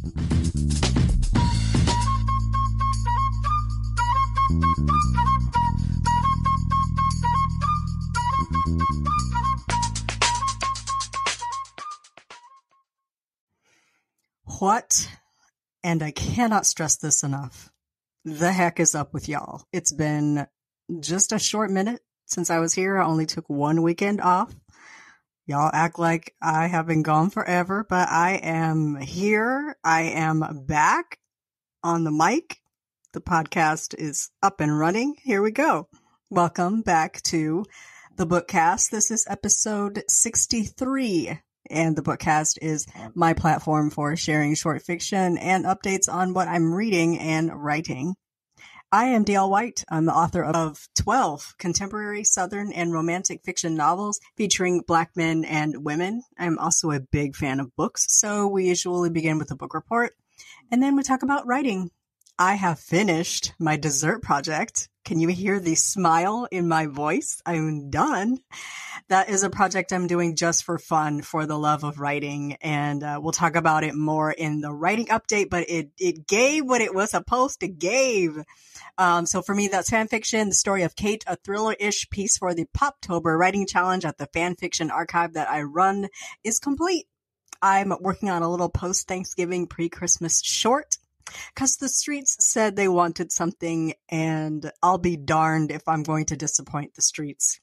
What, and I cannot stress this enough, the heck is up with y'all? It's been just a short minute since I was here. I only took one weekend off. Y'all act like I have been gone forever, but I am here. I am back on the mic. The podcast is up and running. Here we go. Welcome back to the Bookcast. This is episode 63. And the Bookcast is my platform for sharing short fiction and updates on what I'm reading and writing. I am Danielle White. I'm the author of 12 contemporary Southern and romantic fiction novels featuring Black men and women. I'm also a big fan of books, so we usually begin with a book report, and then we talk about writing. I have finished my dessert project. Can you hear the smile in my voice? I'm done. That is a project I'm doing just for fun, for the love of writing, and we'll talk about it more in the writing update, but it gave what it was supposed to give. So for me, that's fanfiction. The story of Kate, a thriller-ish piece for the Poptober writing challenge at the fanfiction archive that I run, is complete. I'm working on a little post-Thanksgiving, pre-Christmas short, because the streets said they wanted something, and I'll be darned if I'm going to disappoint the streets.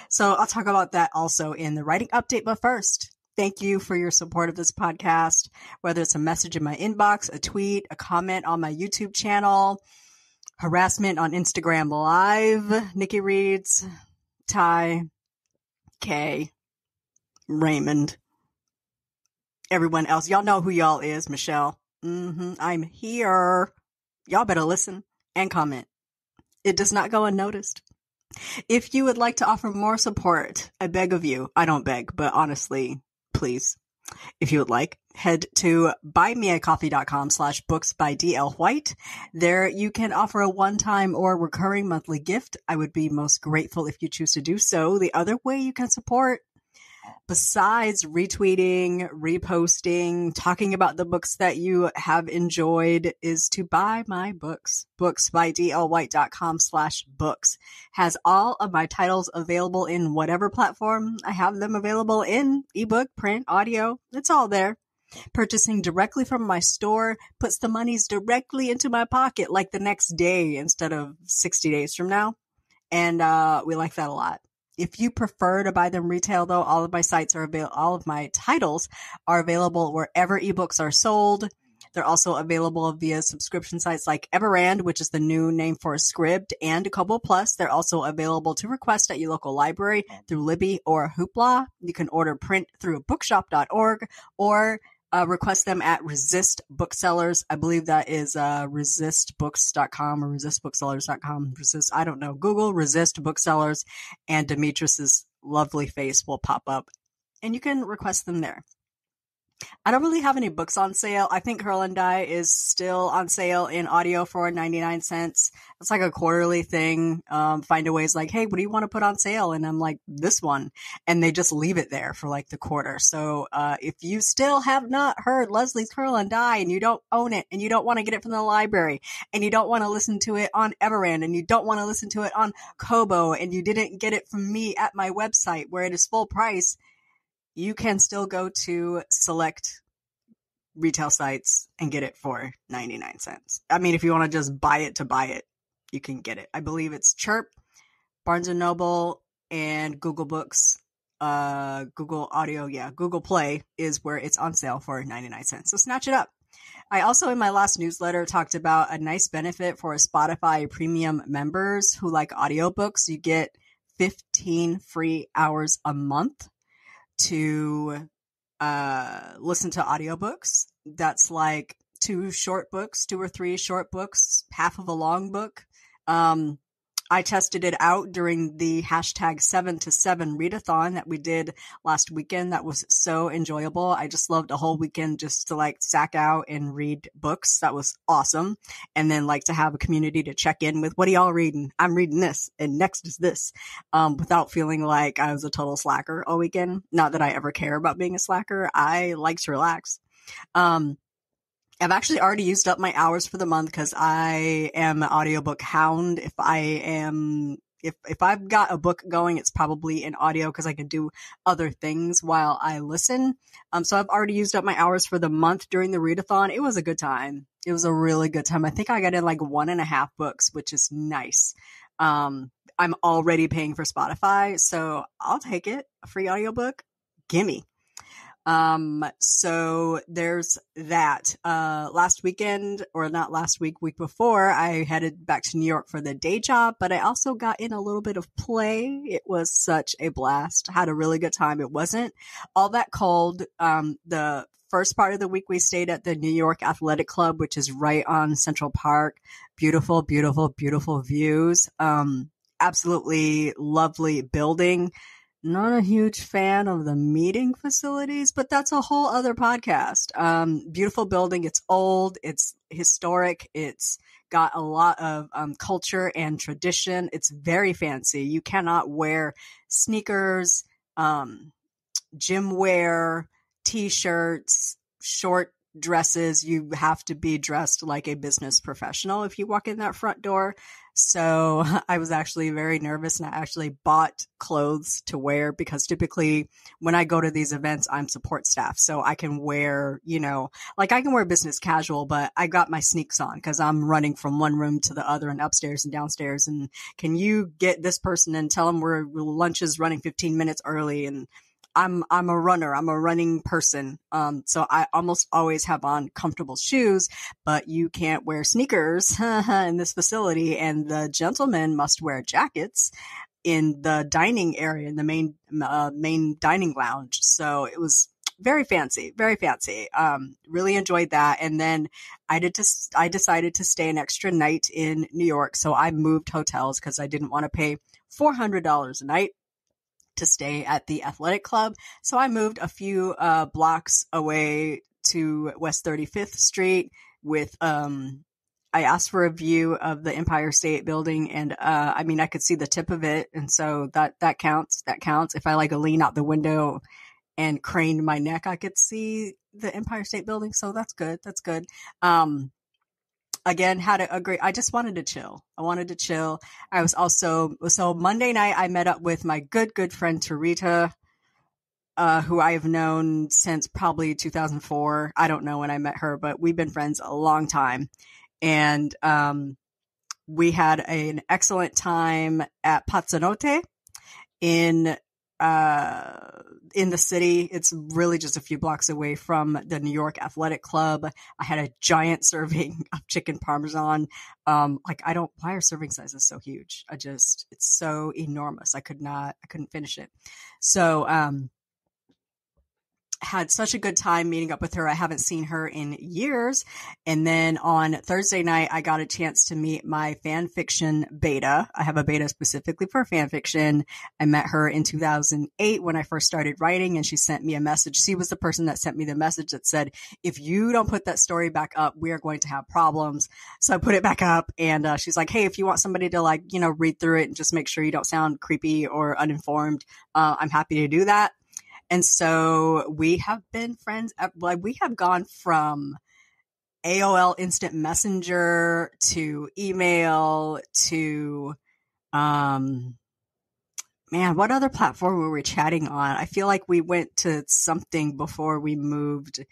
So I'll talk about that also in the writing update. But first, thank you for your support of this podcast, whether it's a message in my inbox, a tweet, a comment on my YouTube channel, harassment on Instagram Live, Nikki Reads, Ty, Kay, Raymond, everyone else. Y'all know who y'all is, Michelle. I'm here. Y'all better listen and comment. It does not go unnoticed. If you would like to offer more support, I beg of you. I don't beg, but honestly, please, if you would like, head to buymeacoffee.com/books by DL White. There you can offer a one-time or recurring monthly gift. I would be most grateful if you choose to do so. The other way you can support, besides retweeting, reposting, talking about the books that you have enjoyed, is to buy my books. booksbydlwhite.com/books has all of my titles available in whatever platform. I have them available in ebook, print, audio. It's all there. Purchasing directly from my store puts the monies directly into my pocket, like the next day instead of 60 days from now. And we like that a lot. If you prefer to buy them retail, though, all of my titles are available wherever ebooks are sold. They're also available via subscription sites like Everand, which is the new name for Scribd, and Kobo Plus. They're also available to request at your local library through Libby or Hoopla. You can order print through bookshop.org or request them at Resist Booksellers. I believe that is resistbooks.com or resistbooksellers.com. I don't know. Google Resist Booksellers and Demetrius's lovely face will pop up, and you can request them there. I don't really have any books on sale. I think Curl and Die is still on sale in audio for 99 cents. It's like a quarterly thing. Find a ways like, hey, what do you want to put on sale? And I'm like, this one. And they just leave it there for like the quarter. So if you still have not heard Leslie's Curl and Die and you don't own it and you don't want to get it from the library and you don't want to listen to it on Everand and you don't want to listen to it on Kobo and you didn't get it from me at my website where it is full price, you can still go to select retail sites and get it for 99 cents. I mean, if you want to just buy it, you can get it. I believe it's Chirp, Barnes & Noble, and Google Books, Google Audio. Yeah, Google Play is where it's on sale for 99 cents. So snatch it up. I also, in my last newsletter, talked about a nice benefit for Spotify premium members who like audiobooks. You get 15 free hours a month to listen to audiobooks. That's like 2 or 3 short books, half of a long book. I tested it out during the hashtag 7 to 7 readathon that we did last weekend. That was so enjoyable. I just loved a whole weekend just to like sack out and read books. That was awesome. And then like to have a community to check in with, what are y'all reading? I'm reading this and next is this, without feeling like I was a total slacker all weekend. Not that I ever care about being a slacker. I like to relax. I've actually already used up my hours for the month because I am an audiobook hound. If I've got a book going, it's probably in audio because I can do other things while I listen. So I've already used up my hours for the month during the readathon. It was a good time. It was a really good time. I think I got in like 1.5 books, which is nice. I'm already paying for Spotify, so I'll take it. A free audiobook. Gimme. So there's that. Last weekend, or not last week before, I headed back to New York for the day job, but I also got in a little bit of play. It was such a blast. I had a really good time. It wasn't all that cold. The first part of the week we stayed at the New York Athletic Club, which is right on Central Park. Beautiful, beautiful, beautiful views. Absolutely lovely building. Not a huge fan of the meeting facilities, but that's a whole other podcast. Beautiful building. It's old. It's historic. It's got a lot of culture and tradition. It's very fancy. You cannot wear sneakers, gym wear, t-shirts, short dresses. You have to be dressed like a business professional if you walk in that front door. So I was actually very nervous, and I actually bought clothes to wear because typically when I go to these events, I'm support staff. So I can wear, like I can wear business casual, but I got my sneaks on because I'm running from one room to the other and upstairs and downstairs. And can you get this person and tell them lunch is running 15 minutes early? And I'm a runner. I'm a running person. So I almost always have on comfortable shoes, but you can't wear sneakers in this facility. And the gentlemen must wear jackets in the dining area, in the main dining lounge. So it was very fancy, very fancy. Really enjoyed that. And then I decided to stay an extra night in New York. So I moved hotels because I didn't want to pay $400 a night to stay at the athletic club. So I moved a few blocks away to West 35th Street with I asked for a view of the Empire State Building, and I could see the tip of it, and so that counts. That counts. If I lean out the window and crane my neck, I could see the Empire State Building. So that's good. That's good. Again, had a great, I just wanted to chill. I wanted to chill. I was also, so Monday night, I met up with my good friend, Tarita, who I have known since probably 2004. I don't know when I met her, but we've been friends a long time. And, we had an excellent time at Pazzanotte in the city. It's really just a few blocks away from the New York Athletic Club. I had a giant serving of chicken parmesan. Why are serving sizes so huge? It's so enormous. I couldn't finish it. So, had such a good time meeting up with her. I haven't seen her in years. And then on Thursday night, I got a chance to meet my fanfiction beta. I have a beta specifically for fanfiction. I met her in 2008 when I first started writing, and she sent me a message. She was the person that sent me the message that said, if you don't put that story back up, we are going to have problems. So I put it back up, and she's like, hey, if you want somebody to read through it and just make sure you don't sound creepy or uninformed, I'm happy to do that. And so we have been friends. We have gone from AOL Instant Messenger to email to, what other platform were we chatting on? I feel like we went to something before we moved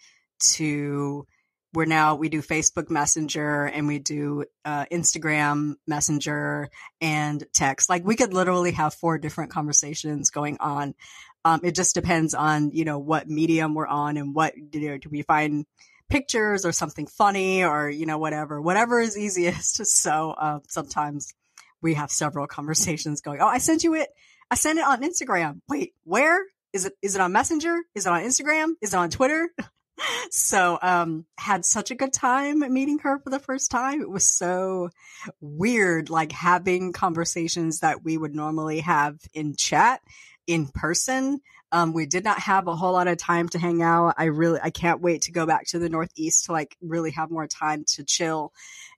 to where we do Facebook Messenger, and we do Instagram Messenger and text. We could literally have 4 different conversations going on. It just depends on, what medium we're on and what, do we find pictures or something funny or, whatever is easiest. So, sometimes we have several conversations going. Oh, I sent it on Instagram. Wait, where is it on Messenger? Is it on Instagram? Is it on Twitter? So, had such a good time meeting her for the first time. It was so weird, having conversations that we would normally have in chat in person. We did not have a whole lot of time to hang out. I can't wait to go back to the Northeast to really have more time to chill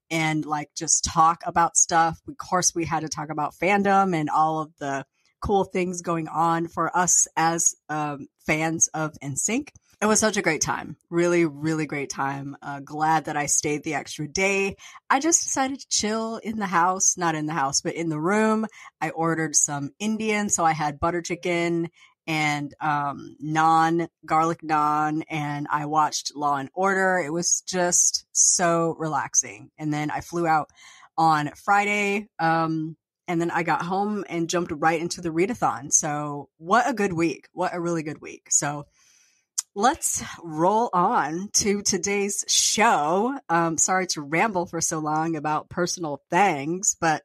and just talk about stuff. Of course, we had to talk about fandom and all of the cool things going on for us as fans of NSYNC. It was such a great time. Really, really great time. Glad that I stayed the extra day. I just decided to chill in the house, not in the house, but in the room. I ordered some Indian, so I had butter chicken and naan, garlic naan, and I watched Law and Order. It was just so relaxing. And then I flew out on Friday, and then I got home and jumped right into the readathon. So what a good week. What a really good week. So let's roll on to today's show. Sorry to ramble for so long about personal things, but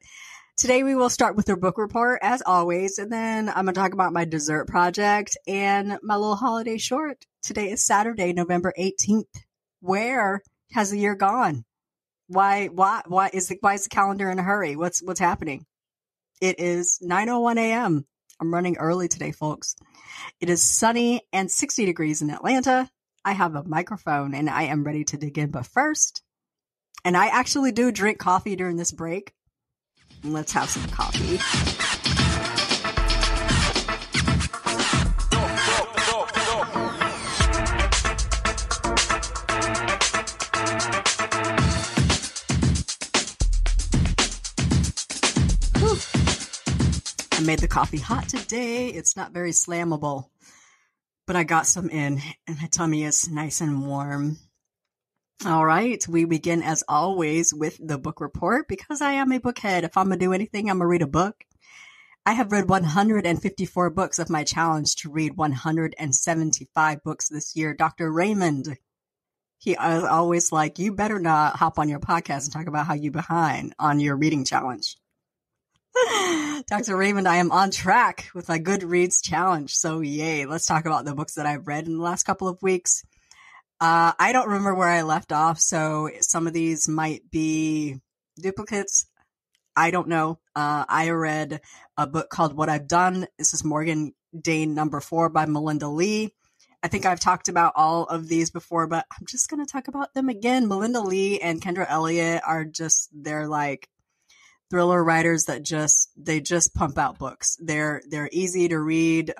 today we will start with our book report as always, and then I'm going to talk about my dessert project and my little holiday short. Today is Saturday, November 18th. Where has the year gone? Why is the calendar in a hurry? What's happening? It is 9:01 a.m. I'm running early today, folks. It is sunny and 60 degrees in Atlanta. I have a microphone and I am ready to dig in. But first, and I actually do drink coffee during this break. Let's have some coffee. I made the coffee hot today. It's not very slammable, but I got some in and my tummy is nice and warm. All right. We begin as always with the book report because I am a bookhead. If I'm going to do anything, I'm going to read a book. I have read 154 books of my challenge to read 175 books this year. Dr. Raymond, he is always like, you better not hop on your podcast and talk about how you behind on your reading challenge. Dr. Raymond, I am on track with my Goodreads challenge. So yay. Let's talk about the books that I've read in the last couple of weeks. I don't remember where I left off, so some of these might be duplicates. I don't know. I read a book called What I've Done. This is Morgan Dane number 4 by Melinda Lee. I think I've talked about all of these before, but I'm just going to talk about them again. Melinda Lee and Kendra Elliott are they're like thriller writers that they just pump out books. They're easy to read.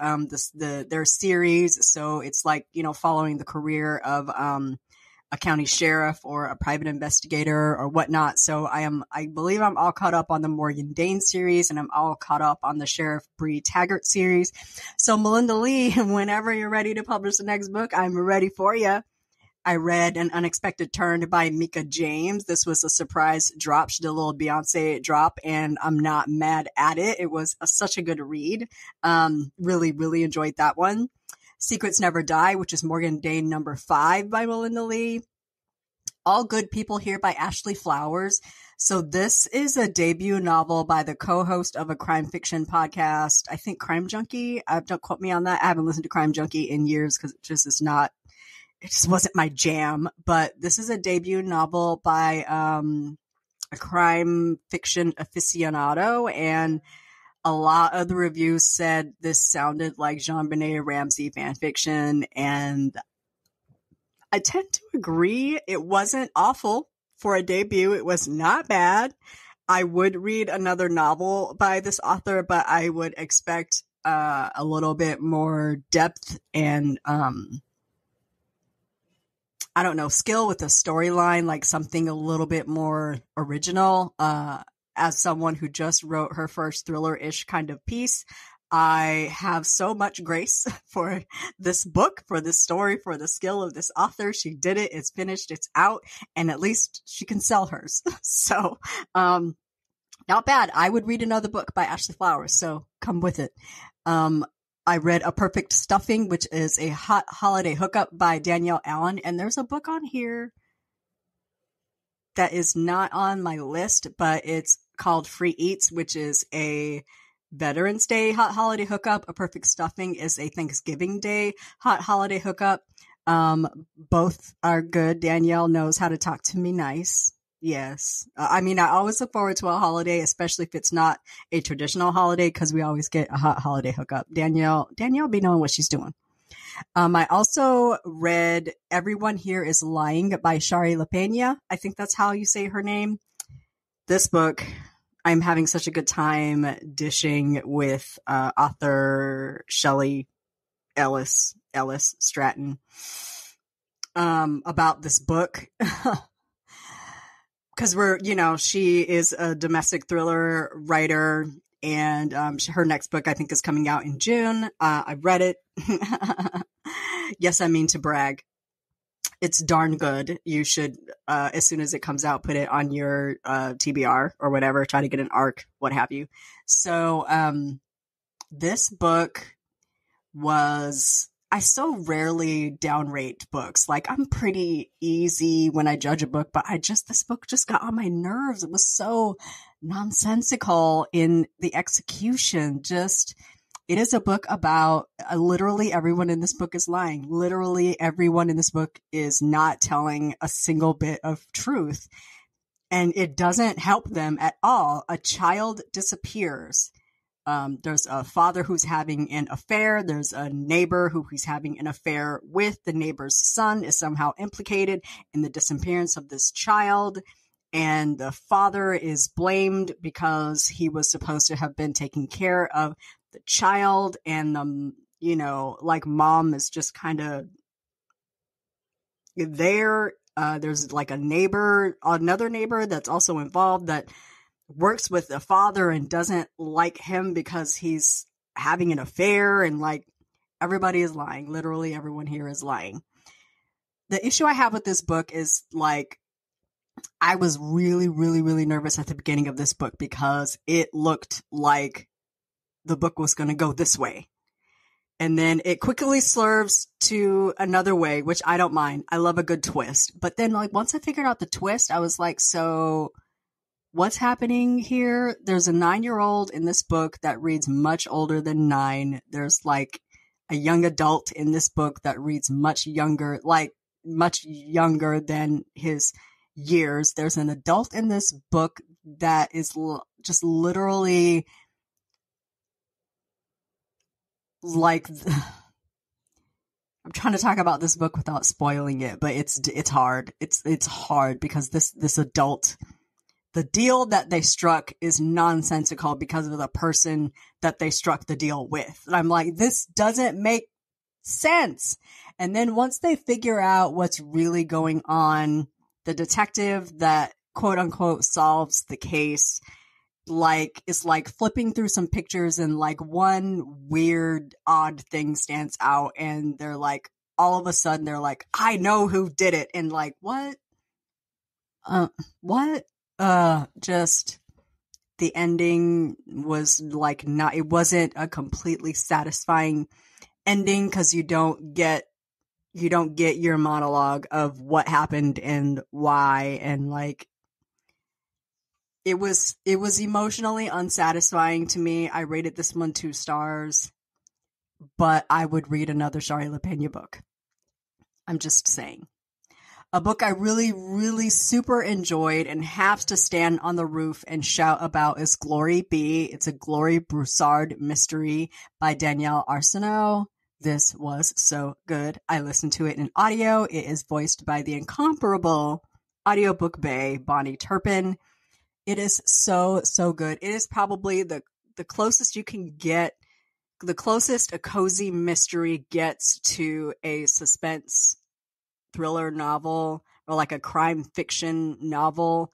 Their series. So it's like, following the career of, a county sheriff or a private investigator or whatnot. So I believe I'm all caught up on the Morgan Dane series and I'm all caught up on the Sheriff Bree Taggart series. So Melinda Lee, whenever you're ready to publish the next book, I'm ready for you. I read An Unexpected Turn by Mika James. This was a surprise drop. She did a little Beyonce drop and I'm not mad at it. It was such a good read. Really, really enjoyed that one. Secrets Never Die, which is Morgan Dane number 5 by Melinda Lee. All Good People Here by Ashley Flowers. So this is a debut novel by the co-host of a crime fiction podcast. I think Crime Junkie. Don't quote me on that. I haven't listened to Crime Junkie in years because it just wasn't my jam. But this is a debut novel by a crime fiction aficionado, and a lot of the reviews said this sounded like JonBenet Ramsey fan fiction, and I tend to agree. It wasn't awful for a debut. It was not bad. I would read another novel by this author, but I would expect a little bit more depth and I don't know, skill with the storyline, like something a little bit more original. As someone who just wrote her first thriller-ish kind of piece, I have so much grace for this book, for this story, for the skill of this author. She did it. It's finished. It's out. And at least she can sell hers. So, not bad. I would read another book by Ashley Flowers. So come with it. I read A Perfect Stuffing, which is a hot holiday hookup by Danielle Allen. And there's a book on here that is not on my list, but it's called Free Eats, which is a Veterans Day hot holiday hookup. A Perfect Stuffing is a Thanksgiving Day hot holiday hookup. Both are good. Danielle knows how to talk to me nice. Yes. I always look forward to a holiday, especially if it's not a traditional holiday, because we always get a hot holiday hookup. Danielle be knowing what she's doing. I also read Everyone Here is Lying by Shari Lapena. I think that's how you say her name. This book, I'm having such a good time dishing with author Shelley Ellis. Ellis Stratton, about this book. Cause she is a domestic thriller writer, and her next book I think is coming out in June. I read it. Yes, I mean to brag. It's darn good. You should, as soon as it comes out, put it on your TBR or whatever, try to get an ARC, what have you. So this book I so rarely downrate books. Like, I'm pretty easy when I judge a book, but this book just got on my nerves. It was so nonsensical in the execution. It is a book about literally everyone in this book is lying. Literally everyone in this book is not telling a single bit of truth. And it doesn't help them at all. A child disappears. There's a father who's having an affair. There's a neighbor who he's having an affair with. The neighbor's son is somehow implicated in the disappearance of this child. And the father is blamed because he was supposed to have been taking care of the child. And mom is just kind of there. There's like another neighbor that's also involved that works with the father and doesn't like him because he's having an affair, and like everybody is lying. Literally everyone here is lying. The issue I have with this book is like, I was really, really, really nervous at the beginning of this book because it looked like the book was going to go this way. And then it quickly swerves to another way, which I don't mind. I love a good twist. But then like once I figured out the twist, I was like, so what's happening here? There's a 9-year-old in this book that reads much older than 9. There's like a young adult in this book that reads much younger than his years. There's an adult in this book that is just literally like, I'm trying to talk about this book without spoiling it, but it's hard. It's hard because this adult, the deal that they struck is nonsensical because of the person that they struck the deal with. And I'm like, this doesn't make sense. And then once they figure out what's really going on, the detective that quote unquote solves the case, like, is like flipping through some pictures and like one weird, odd thing stands out, and they're like, all of a sudden they're like, I know who did it. And like, what? Just the ending was like it wasn't a completely satisfying ending because you don't get your monologue of what happened and why, and like it was emotionally unsatisfying to me. I rated this one 2 stars, but I would read another Shari Lapena book. I'm just saying. A book I really, really super enjoyed and have to stand on the roof and shout about is Glory Be. It's a Glory Broussard mystery by Danielle Arsenault. This was so good. I listened to it in audio. It is voiced by the incomparable audiobook bae, Bonnie Turpin. It is so, so good. It is probably the closest you can get, the closest a cozy mystery gets to a suspense thriller novel or like a crime fiction novel.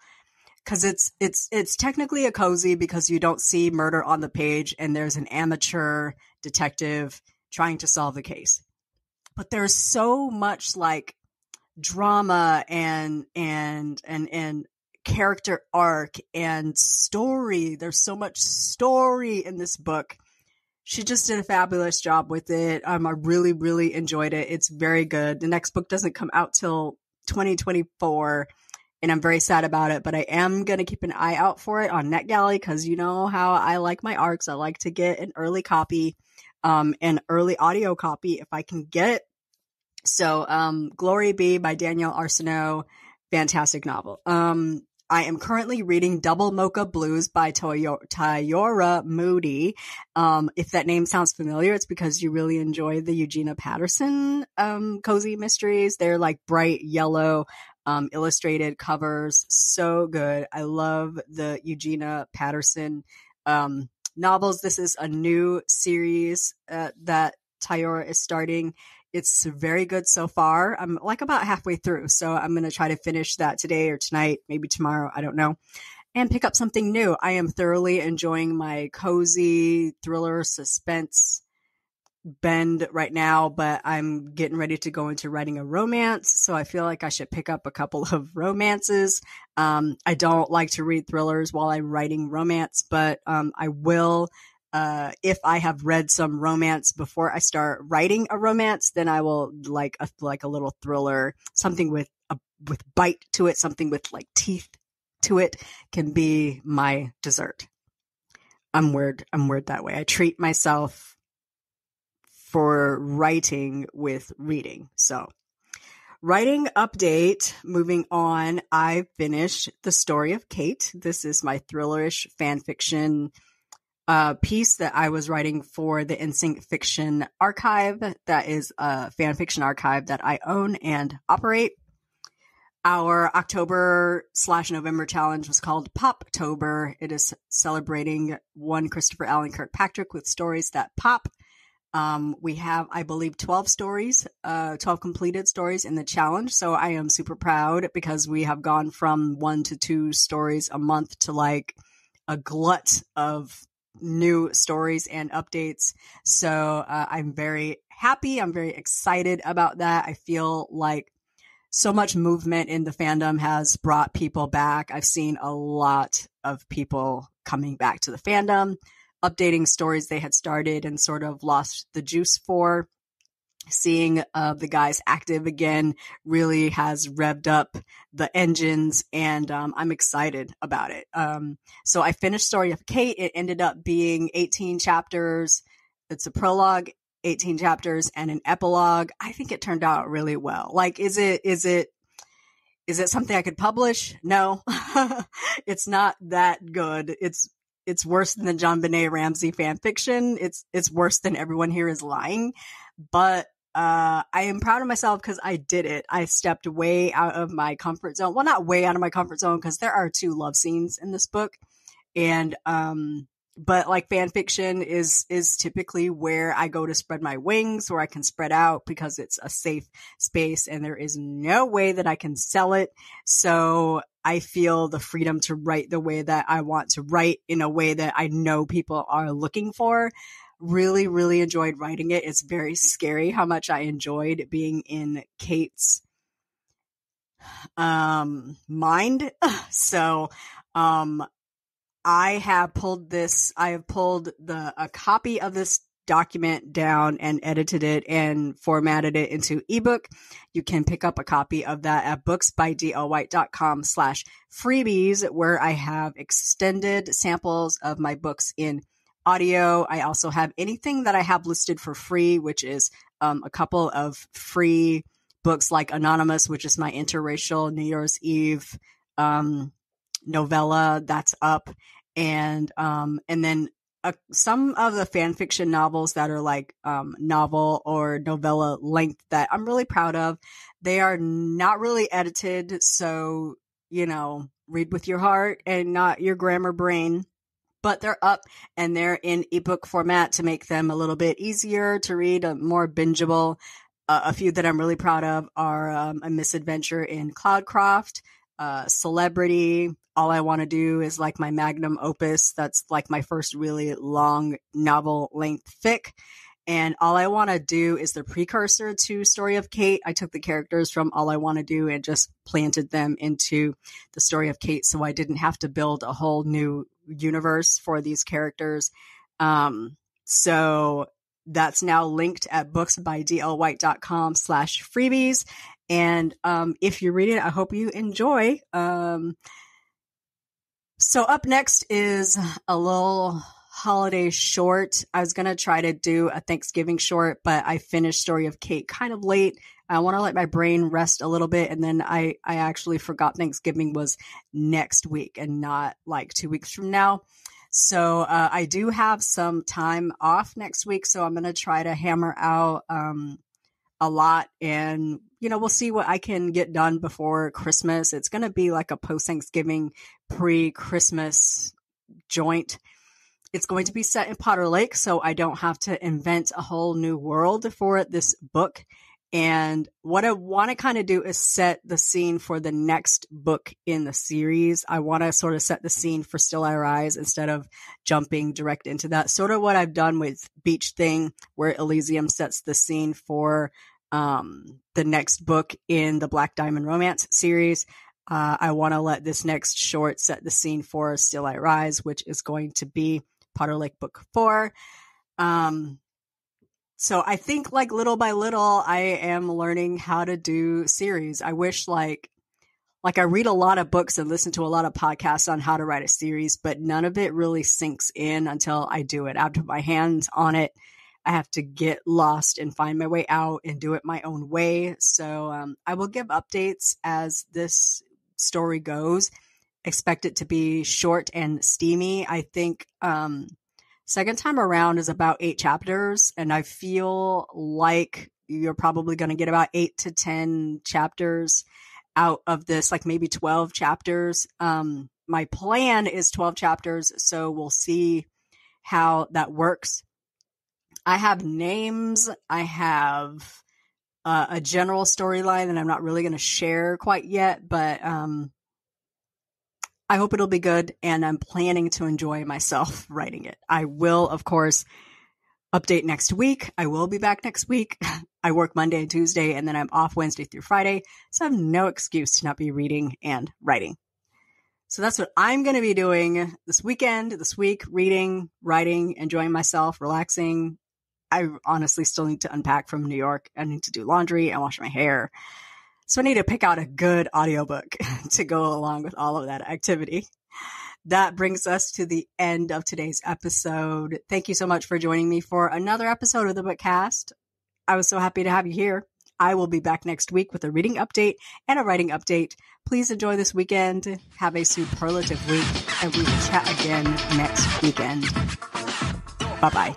Cause it's technically a cozy because you don't see murder on the page and there's an amateur detective trying to solve the case. But there's so much like drama and character arc and story. There's so much story in this book. She just did a fabulous job with it. I really, really enjoyed it. It's very good. The next book doesn't come out till 2024, and I'm very sad about it, but I am going to keep an eye out for it on NetGalley because you know how I like my ARCs. I like to get an early copy, an early audio copy if I can get it. So, Glory Be by Danielle Arsenault, fantastic novel. I am currently reading Double Mocha Blues by Tayora Moody. If that name sounds familiar, it's because you really enjoy the Eugenia Patterson cozy mysteries. They're like bright yellow illustrated covers. So good. I love the Eugenia Patterson novels. This is a new series that Tayora is starting. It's very good so far. I'm like about halfway through, so I'm going to try to finish that today or tonight, maybe tomorrow. I don't know. And pick up something new. I am thoroughly enjoying my cozy thriller suspense bend right now, but I'm getting ready to go into writing a romance. So I feel like I should pick up a couple of romances. I don't like to read thrillers while I'm writing romance, but I will. If I have read some romance before I start writing a romance, then I will like a little thriller, something with bite to it, something with like teeth to it can be my dessert. I'm weird that way. I treat myself for writing with reading. So, writing update, moving on, I finished The Story of Kate. This is my thrillerish fan fiction piece that I was writing for the Instinct Fiction Archive. That is a fan fiction archive that I own and operate. Our October/November challenge was called Poptober. It is celebrating one Christopher Allen Kirkpatrick with stories that pop. We have, I believe, 12 stories, 12 completed stories in the challenge. So I am super proud because we have gone from 1 to 2 stories a month to like a glut of new stories and updates. So I'm very happy. I'm very excited about that. I feel like so much movement in the fandom has brought people back. I've seen a lot of people coming back to the fandom, updating stories they had started and sort of lost the juice for. Seeing the guys active again really has revved up the engines, and I'm excited about it. So I finished Story of Kate. It ended up being 18 chapters. It's a prologue, 18 chapters, and an epilogue. I think it turned out really well. Like, is it something I could publish? No, it's not that good. It's worse than the John Benet Ramsey fan fiction. It's worse than Everyone Here Is Lying. But I am proud of myself because I did it. I stepped way out of my comfort zone. Well, not way out of my comfort zone because there are 2 love scenes in this book. And but like fan fiction is typically where I go to spread my wings, where I can spread out because it's a safe space and there is no way that I can sell it. So I feel the freedom to write the way that I want to write in a way that I know people are looking for. Really, really enjoyed writing it. It's very scary how much I enjoyed being in Kate's mind. So I have pulled a copy of this document down and edited it and formatted it into ebook. You can pick up a copy of that at booksbydllwhite.com/freebies, where I have extended samples of my books in audio. I also have anything that I have listed for free, which is a couple of free books like Anonymous, which is my interracial New Year's Eve novella that's up, and then some of the fan fiction novels that are like novel or novella length that I'm really proud of. They are not really edited, so read with your heart and not your grammar brain. But they're up and they're in ebook format to make them a little bit easier to read, more bingeable. A few that I'm really proud of are A Misadventure in Cloudcroft, Celebrity, All I Want to Do is like my magnum opus. That's like my first really long novel length fic. And All I Want to Do is the precursor to Story of Kate. I took the characters from All I Want to Do and just planted them into the Story of Kate, so I didn't have to build a whole new universe for these characters. So that's now linked at booksbydllwhite.com/freebies. And if you read it, I hope you enjoy. So up next is a little holiday short. I was going to try to do a Thanksgiving short, but I finished Story of Kate kind of late. I want to let my brain rest a little bit. And then I actually forgot Thanksgiving was next week and not like 2 weeks from now. So I do have some time off next week. So I'm going to try to hammer out a lot, and we'll see what I can get done before Christmas. It's going to be like a post-Thanksgiving, pre-Christmas joint. It's going to be set in Potter Lake, so I don't have to invent a whole new world for this book. And what I want to kind of do is set the scene for the next book in the series. I want to sort of set the scene for Still I Rise instead of jumping direct into that. Sort of what I've done with Beach Thing, where Elysium sets the scene for the next book in the Black Diamond Romance series. I want to let this next short set the scene for Still I Rise, which is going to be Potter Lake Book 4. So I think like little by little, I am learning how to do series. I wish like I read a lot of books and listen to a lot of podcasts on how to write a series, but none of it really sinks in until I do it. I have to put my hands on it. I have to get lost and find my way out and do it my own way. So I will give updates as this story goes. Expect it to be short and steamy. I think second time around is about 8 chapters, and I feel like you're probably going to get about 8 to 10 chapters out of this, like maybe 12 chapters. My plan is 12 chapters, so we'll see how that works. I have names. I have a general storyline that I'm not really going to share quite yet, but I hope it'll be good, and I'm planning to enjoy myself writing it. I will, of course, update next week. I will be back next week. I work Monday and Tuesday, and then I'm off Wednesday through Friday, so I have no excuse to not be reading and writing. So that's what I'm going to be doing this weekend, this week, reading, writing, enjoying myself, relaxing. I honestly still need to unpack from New York. I need to do laundry and wash my hair. So I need to pick out a good audiobook to go along with all of that activity. That brings us to the end of today's episode. Thank you so much for joining me for another episode of the Bookcast. I was so happy to have you here. I will be back next week with a reading update and a writing update. Please enjoy this weekend. Have a superlative week, and we will chat again next weekend. Bye-bye.